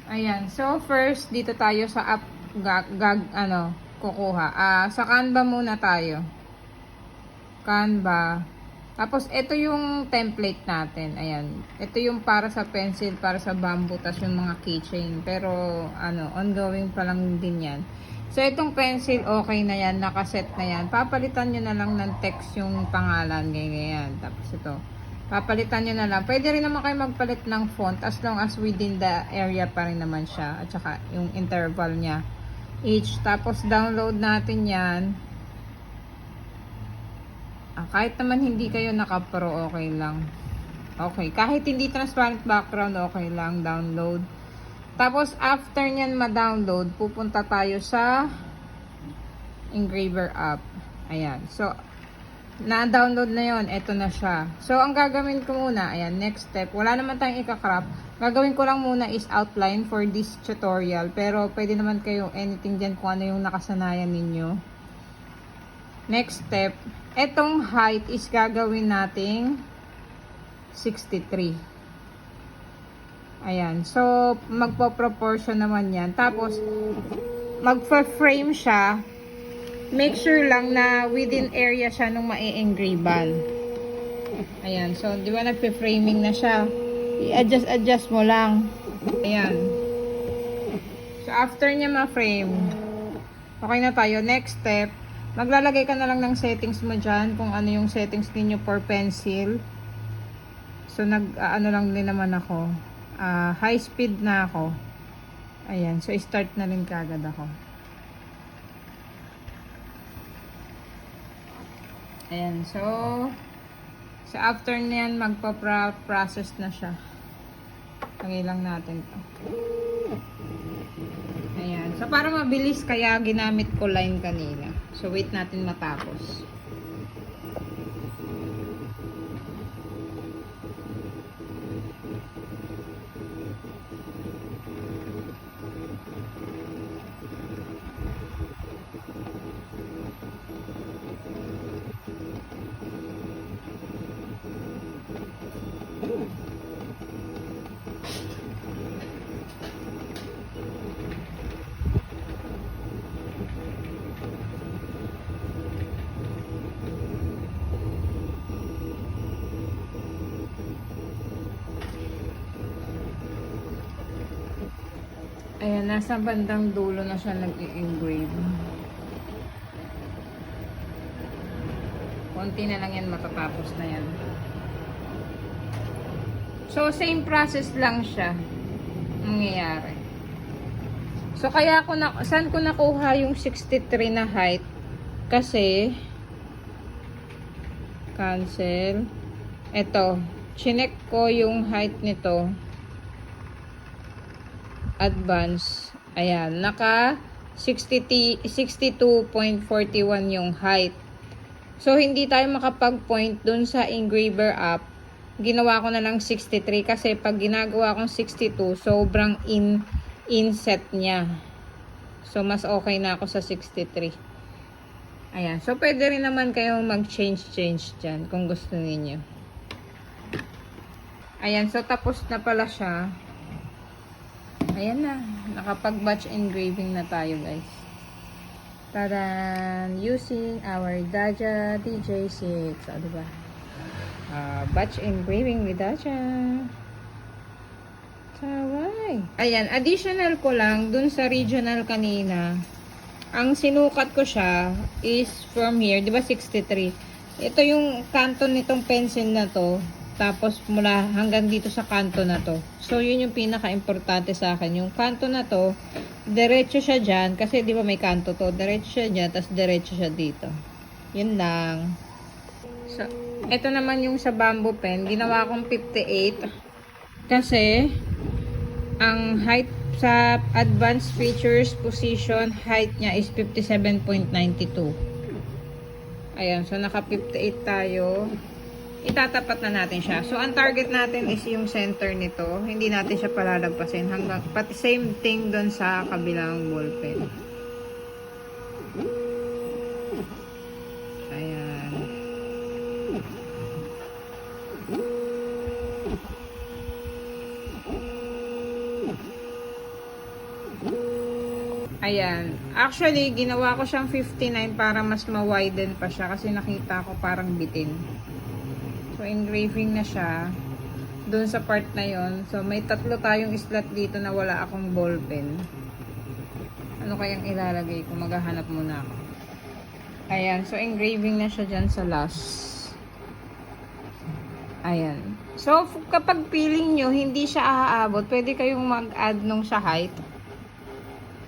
Ayan. So, first, dito tayo sa app, kukuha. Sa Canva muna tayo. Canva. Tapos, ito yung template natin. Ayan. Ito yung para sa pencil, para sa bamboo, tas yung mga keychain. Pero, ongoing pa lang din yan. So, itong pencil, okay na yan. Nakaset na yan. Papalitan nyo na lang ng text yung pangalan. Ganyan. Tapos ito. Papalitan nyo na lang. Pwede rin naman kayo magpalit ng font as long as within the area pa rin naman siya. At saka yung interval niya. Each. Tapos, download natin yan. Kahit naman hindi kayo naka-pro, okay lang. Okay. Kahit hindi transparent background, okay lang. Download. Tapos, after nyan ma-download, pupunta tayo sa engraver app. Ayan. So, na-download na yon. Ito na siya. So, ang gagawin ko muna, ayan, next step. Wala naman tayong ika-crop. Gagawin ko lang muna is outline for this tutorial. Pero, pwede naman kayo anything dyan kung ano yung nakasanayan ninyo. Next step, etong height is gagawin nating 63. Ayan. So, magpo-proportion naman yan. Tapos, magpa-frame siya. Make sure lang na within area siya nung ma-engravean. Ayan. So, di ba nagpe-framing na siya? I-adjust mo lang. Ayan. So, after niya ma-frame, okay na tayo. Next step, maglalagay ka na lang ng settings mo dyan. Kung ano yung settings ninyo for pencil. So, ano lang din naman ako. High speed na ako. Ayan. So, start na rin kagad ako. Ayan. So after niyan, magpa-process na siya. Lagay lang natin to. Ayan. So, para mabilis, kaya ginamit ko line kanina. So, wait natin matapos. Ayan, nasa bandang dulo na siya nag-engrave. Konti na lang yan, matatapos na yan. So, same process lang siya nangyayari. So, kaya saan ko nakuha yung 63 na height? Kasi, cancel. Ito, chinek ko yung height nito. Advance. Ayan, naka 62.41 yung height. So, hindi tayo makapag-point dun sa engraver app. Ginawa ko na lang 63 kasi pag ginagawa kong 62, sobrang inset niya. So, mas okay na ako sa 63. Ayan. So, pwede rin naman kayong mag-change dyan kung gusto niyo. Ayan. So, tapos na pala siya. Ayan na. Nakapag-batch engraving na tayo, guys. Taran! Using our Daja DJ6. O, diba? Batch engraving with Daja. Kawai. Ayan. Additional ko lang dun sa regional kanina. Ang sinukat ko siya is from here. Diba 63? Ito yung kanto nitong pencil na to. Tapos mula hanggang dito sa kanto na to. So yun yung pinaka-importante sa akin. Yung kanto na to, diretso siya dyan. Kasi di ba may kanto to. Diretso siya dyan, tapos diretso siya dito. Yun lang. So, ito naman yung sa bamboo pen. Ginawa kong 58. Kasi, ang height sa advanced features position, height niya is 57.92. Ayan, so naka 58 tayo. Itatapat na natin siya. So, ang target natin is yung center nito. Hindi natin siya palalagpasin. Pati same thing doon sa kabilang ballpen. Ayan. Ayan. Actually, ginawa ko siyang 59 para mas ma-widen pa siya kasi nakita ko parang bitin. So, engraving na siya dun sa part na yon. So, may tatlo tayong slot dito na wala akong ballpen. Ano kayang ilalagay ko? Maghahanap muna ako. Ayan. So, engraving na siya dyan sa last. Ayan. So, kapag feeling nyo hindi siya aabot, pwede kayong mag-add nung sa height.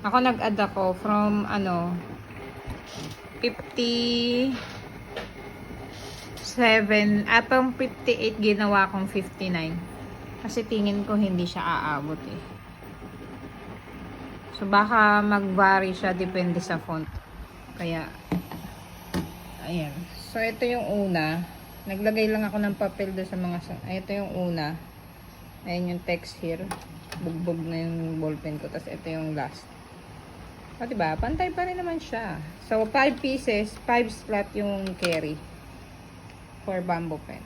Ako nag-add ako from 57 atong 58 ginawa kong 59 kasi tingin ko hindi siya aabot eh. So baka mag-vary siya depende sa font. Kaya ayan. So ito yung una. Naglagay lang ako ng papel doon sa mga ito yung una. Ayan yung text here. Bugbog na yung ballpen ko. Tapos ito yung last. O, diba? Pantay pa rin naman siya. So, 5 pieces, 5 slot yung carry for bamboo pen.